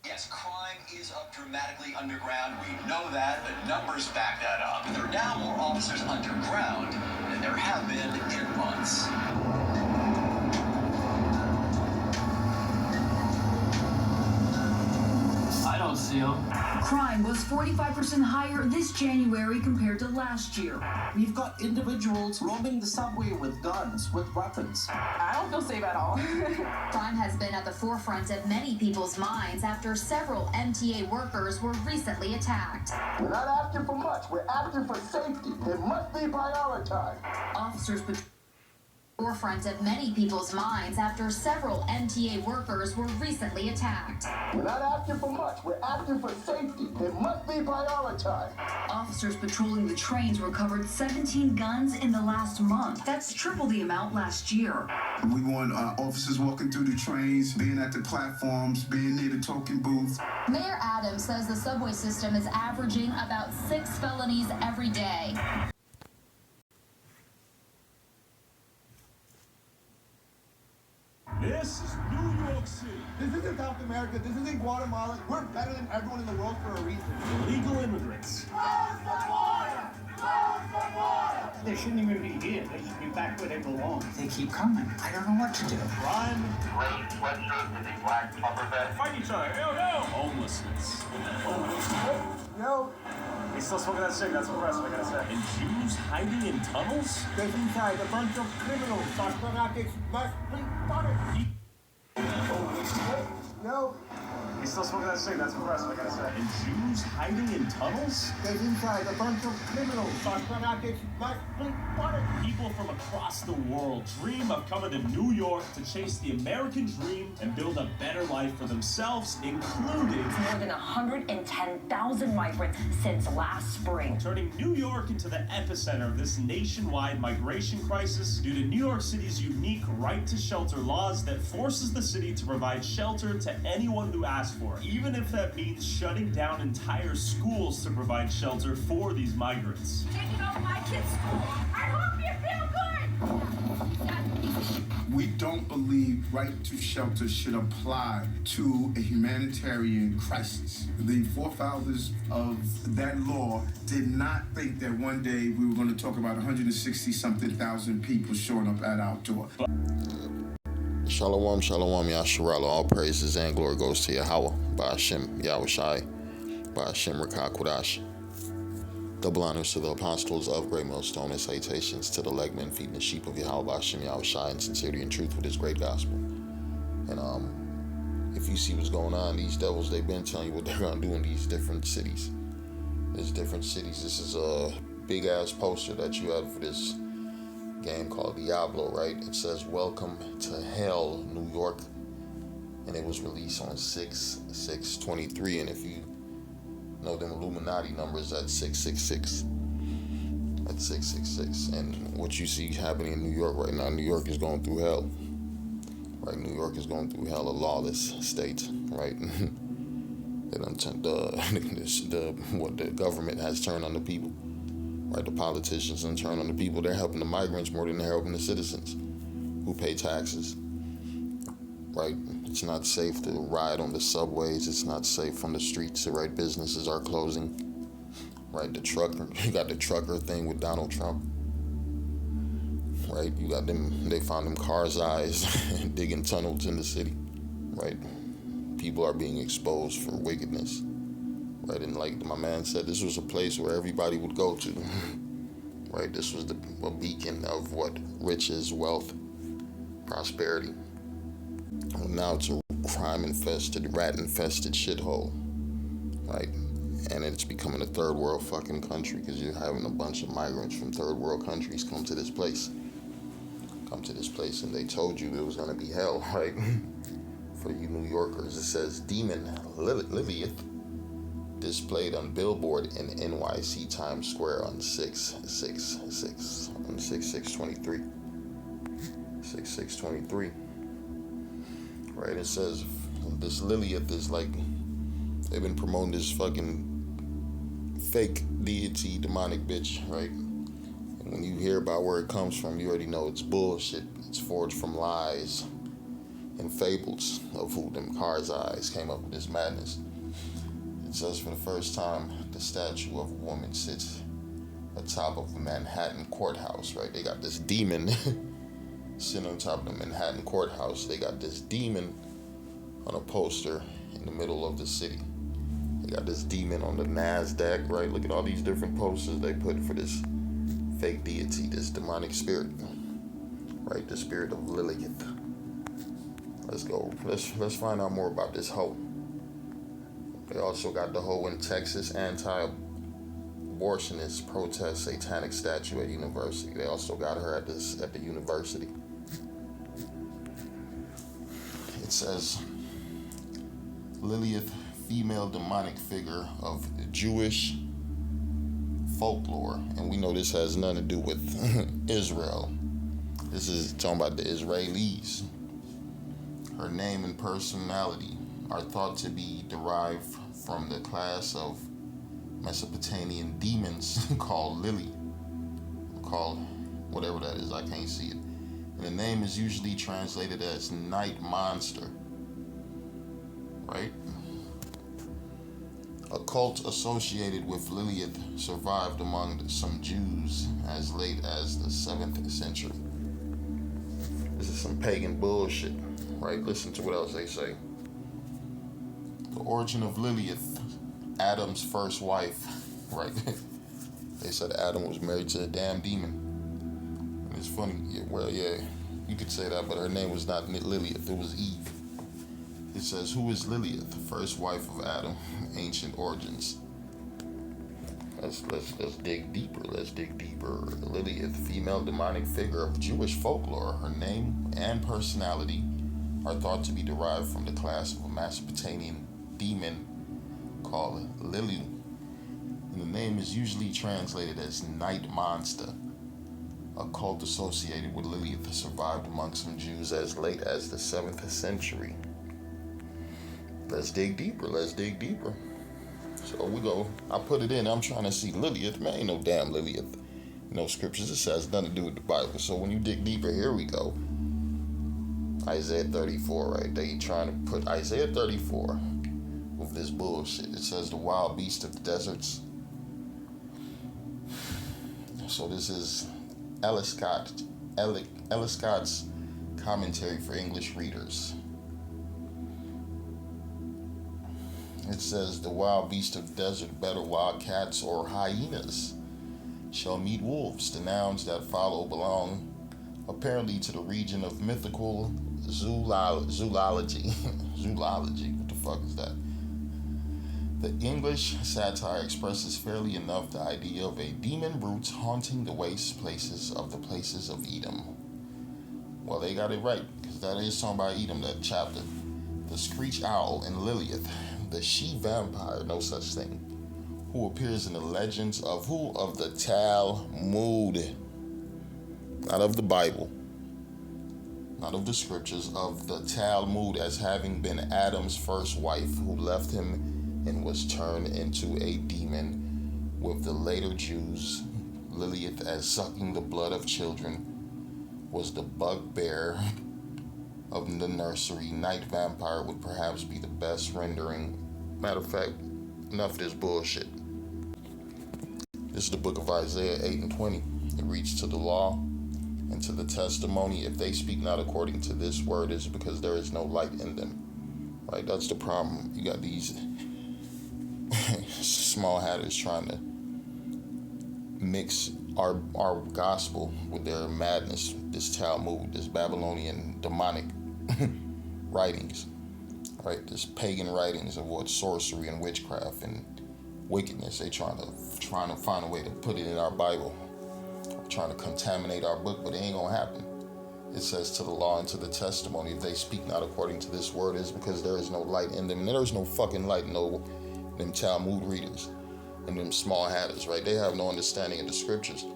Yes, crime is up dramatically underground. We know that. The numbers back that up. There are now more officers underground than there have been in months. I don't see them. Crime was 45% higher this January compared to last year. We've got individuals roaming the subway with guns, with weapons. I don't feel safe at all. Crime has been at the forefront of many people's minds after several MTA workers were recently attacked. We're not asking for much. We're asking for safety. It must be prioritized. Officers Forefront of many people's minds after several MTA workers were recently attacked. We're not asking for much. We're asking for safety. It must be prioritized. Officers patrolling the trains recovered 17 guns in the last month. That's triple the amount last year. We want officers walking through the trains, being at the platforms, being near the token booth. Mayor Adams says the subway system is averaging about 6 felonies every day. This is New York City. This isn't South America. This isn't Guatemala. We're better than everyone in the world for a reason. Illegal immigrants. They shouldn't even be here. They should be back where they belong. They keep coming. I don't know what to do. Crime. Gray sweatshirt and a black puffer vest. Fight each other. Yo. Homelessness. Yo. He's still smoking that cig. That's impressive, I gotta say. And Jews hiding in tunnels? There's inside a bunch of criminals. Dr. Rockets must be punished. Yo. He's still smoking that cig. That's impressive, I gotta say. And Jews hiding in tunnels? There's inside a bunch of criminals. Dr. Rockets must be punished. People from across the world dream of coming to New York to chase the American dream and build a better life for themselves, including More than 110,000 migrants since last spring. turning New York into the epicenter of this nationwide migration crisis due to New York City's unique right to shelter laws that forces the city to provide shelter to anyone who asks for it, even if that means shutting down entire schools to provide shelter for these migrants. Taking over my kid's school. I hope you feel good. We don't believe right to shelter should apply to a humanitarian crisis. The forefathers of that law did not think that one day we were going to talk about 160-something thousand people showing up at our door. Shalom, shalom, Yasharala. All praises and glory goes to Yahweh, by Hashem, Yahushai, by Hashem, Rakakwadash. Double honors to the apostles of Great Millstone and salutations to the legmen feeding the sheep of Yahweh, by Hashem, Yahushai, in sincerity and truth with his great gospel. And if you see what's going on, these devils, they've been telling you what they're going to do in these different cities. There's different cities. This is a big-ass poster that you have for this game called Diablo, right? It says, "Welcome to Hell, New York," and it was released on 6/6/23. And if you know them Illuminati numbers, that's 666. That's 666. And what you see happening in New York right now, New York is going through hell. Right? New York is going through hell, a lawless state, right? What the government has turned on the people. Right, the politicians and turn on the people. They're helping the migrants more than they're helping the citizens who pay taxes. Right, it's not safe to ride on the subways. It's not safe on the streets. Right, businesses are closing. Right, you got the trucker thing with Donald Trump. Right, you got them. They found them cars' eyes digging tunnels in the city. Right, people are being exposed for wickedness. Right, and like my man said, this was a place where everybody would go to. Right, this was a beacon of what? Riches, wealth, prosperity. Well, now it's a crime-infested, rat-infested shithole. Right, and it's becoming a third world fucking country because you're having a bunch of migrants from third world countries come to this place. And they told you it was going to be hell, right? For you New Yorkers, it says Demon Lilith displayed on billboard in NYC Times Square on 6/6/23. 6/6/23. Right, it says this Lilith is like, they've been promoting this fucking fake deity, demonic bitch, right? And when you hear about where it comes from, you already know it's bullshit. It's forged from lies. and fables of who them Cars Eyes came up with this madness. It says for the first time, the statue of a woman sits atop of a Manhattan courthouse, right? They got this demon sitting on top of the Manhattan courthouse. They got this demon on a poster in the middle of the city. They got this demon on the NASDAQ, right? Look at all these different posters they put for this fake deity, this demonic spirit, right? The spirit of Lilith. Let's go. Let's find out more about this hoe. They also got the hoe in Texas, anti-abortionist protest satanic statue at university. They also got her at the university. It says Lilith, female demonic figure of Jewish folklore, and we know this has nothing to do with Israel. This is talking about the Israelis. Her name and personality are thought to be derived from the class of Mesopotamian demons called Lili, called whatever that is, I can't see it. And the name is usually translated as night monster, right? A cult associated with Lilith survived among some Jews as late as the 7th century. This is some pagan bullshit, right? Listen to what else they say. The origin of Lilith, Adam's first wife, right? They said Adam was married to a damn demon. And it's funny, yeah, you could say that, but her name was not Lilith, it was Eve. It says, who is Lilith, first wife of Adam, ancient origins? Let's dig deeper. Let's dig deeper. Lilith, female demonic figure of Jewish folklore. Her name and personality are thought to be derived from the class of a Mesopotamian demon called Lili. And the name is usually translated as night monster. A cult associated with Lilith survived among some Jews as late as the 7th century. Let's dig deeper. Let's dig deeper. So we go. I put it in. I'm trying to see Lilith. Man, ain't no damn Lilith. No scriptures. This has nothing to do with the Bible. So when you dig deeper, here we go. Isaiah 34, right? They trying to put Isaiah 34 with this bullshit. It says the wild beast of the deserts. So this is Ellis Scott's commentary for English readers. It says the wild beast of the desert, better wild cats or hyenas, shall meet wolves. The nouns that follow belong apparently to the region of mythical zoology. Zoology, what the fuck is that? The English satire expresses fairly enough the idea of a demon brute haunting the waste places of the places of Edom. Well, they got it right, because that is talking about Edom, that chapter. The screech owl and Lilith, the she-vampire, no such thing, who appears in the legends of who? Of the Talmud. Not of the Bible. Not of the scriptures, of the Talmud, as having been Adam's first wife, who left him and was turned into a demon, with the later Jews, Lilith as sucking the blood of children, was the bugbear of the nursery. Night vampire would perhaps be the best rendering. Matter of fact, enough of this bullshit. This is the book of Isaiah 8 and 20. It reads, to the law and to the testimony, if they speak not according to this word, is because there is no light in them. Right? That's the problem. You got these small hatters trying to mix our gospel with their madness, this Talmud, this Babylonian demonic writings, right? This pagan writings of what sorcery and witchcraft and wickedness. They trying to find a way to put it in our Bible, trying to contaminate our book, but it ain't gonna happen. It says to the law and to the testimony, if they speak not according to this word, is because there is no light in them. And there is no fucking light in them Talmud readers and them small hatters, right? They have no understanding of the scriptures.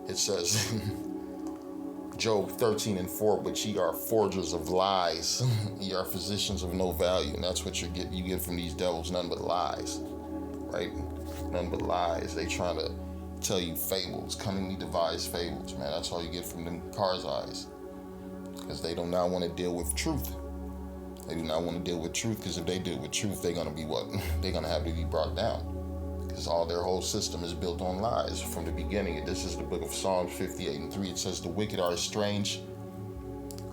It says, Job 13 and 4, but ye are forgers of lies. Ye are physicians of no value. And that's what you get from these devils, none but lies, right? None but lies. They trying to tell you fables, cunningly devised fables, man. That's all you get from them Cars Eyes, because they do not want to deal with truth. They do not want to deal with truth, because if they deal with truth, they're going to be what? They're going to have to be brought down. Because their whole system is built on lies from the beginning. This is the book of Psalms 58:3. It says, the wicked are estranged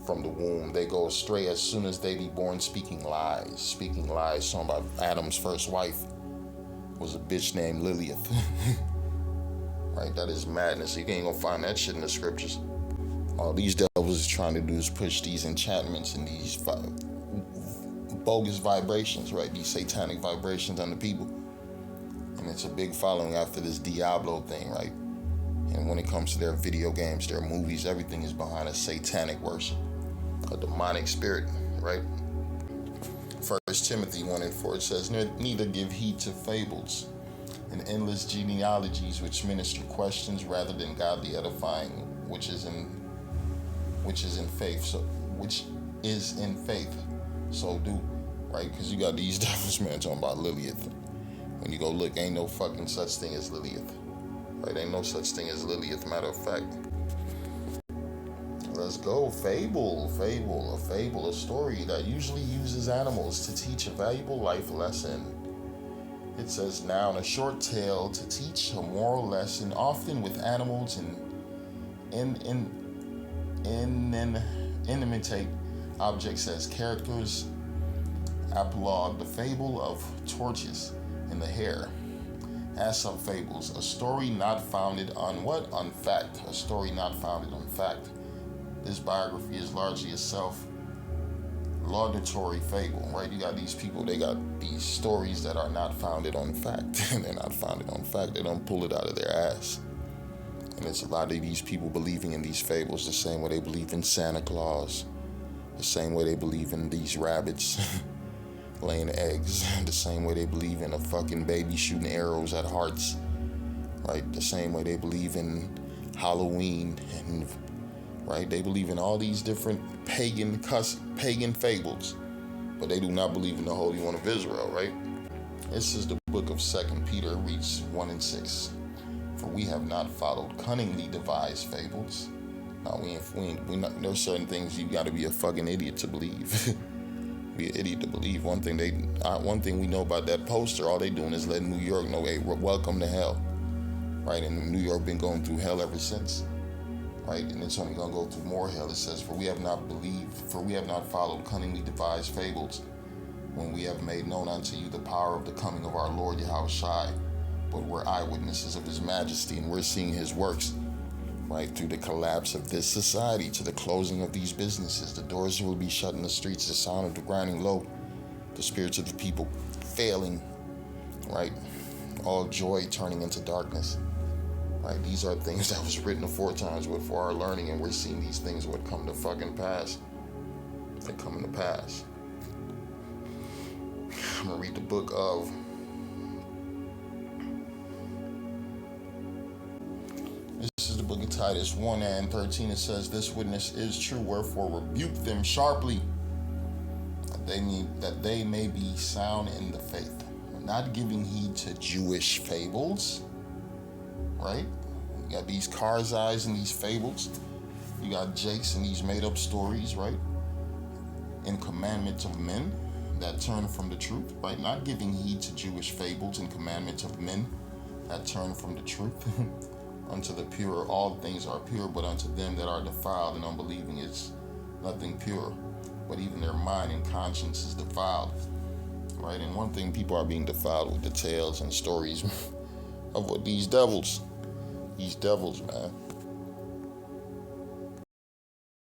from the womb. They go astray as soon as they be born, speaking lies. Speaking lies. Talking about Adam's first wife was a bitch named Lilith. Right? That is madness. You ain't going to find that shit in the scriptures. All these devils is trying to do is push these enchantments and these bogus vibrations, right? These satanic vibrations on the people. And it's a big following after this Diablo thing, right? And when it comes to their video games, their movies, everything is behind a satanic worship, a demonic spirit, right? 1 Timothy 1:4, it says, neither give heed to fables and endless genealogies which minister questions rather than godly edifying, which is in faith. So do, right? Because you got these devils, man, talking about Lilith. When you go look, ain't no fucking such thing as Lilith. Right? Ain't no such thing as Lilith, matter of fact. Let's go. Fable, a story that usually uses animals to teach a valuable life lesson. It says, noun, a short tale to teach a moral lesson, often with animals and imitate objects as characters. Apologue, the fable of tortoise and the hare. As some fables, a story not founded on what? On fact. A story not founded on fact. This biography is largely a self-laudatory fable, right? You got these people, they got these stories that are not founded on fact. They're not founded on fact. They don't pull it out of their ass. And it's a lot of these people believing in these fables the same way they believe in Santa Claus, the same way they believe in these rabbits laying eggs, the same way they believe in a fucking baby shooting arrows at hearts, right? The same way they believe in Halloween, and right, they believe in all these different pagan fables, but they do not believe in the Holy One of Israel, right? This is the book of 2 Peter, reads 1-6. For we have not followed cunningly devised fables. No, we not. There's certain things you got to be a fucking idiot to believe. Be an idiot to believe. One thing we know about that poster, all they doing is letting New York know, hey, welcome to hell, right? And New York been going through hell ever since, right? And it's only gonna go through more hell. It says, for we have not followed cunningly devised fables, when we have made known unto you the power of the coming of our Lord Yahushua, but we're eyewitnesses of his majesty, and we're seeing his works, right, through the collapse of this society, to the closing of these businesses. The doors will be shut in the streets, the sound of the grinding low, the spirits of the people failing, right? All joy turning into darkness, right? These are things that was written aforetime for our learning, and we're seeing these things what come to fucking pass. They come to pass. I'm gonna read the book of Titus 1:13. It says, this witness is true, wherefore rebuke them sharply, that they may be sound in the faith, not giving heed to Jewish fables, right? You got these Karzais and these fables. You got Jakes and these made up stories, right? And commandments of men that turn from the truth, right? Not giving heed to Jewish fables and commandments of men that turn from the truth. Unto the pure, all things are pure, but unto them that are defiled and unbelieving is nothing pure, but even their mind and conscience is defiled, right? And one thing, people are being defiled with the tales and stories of what these devils, man.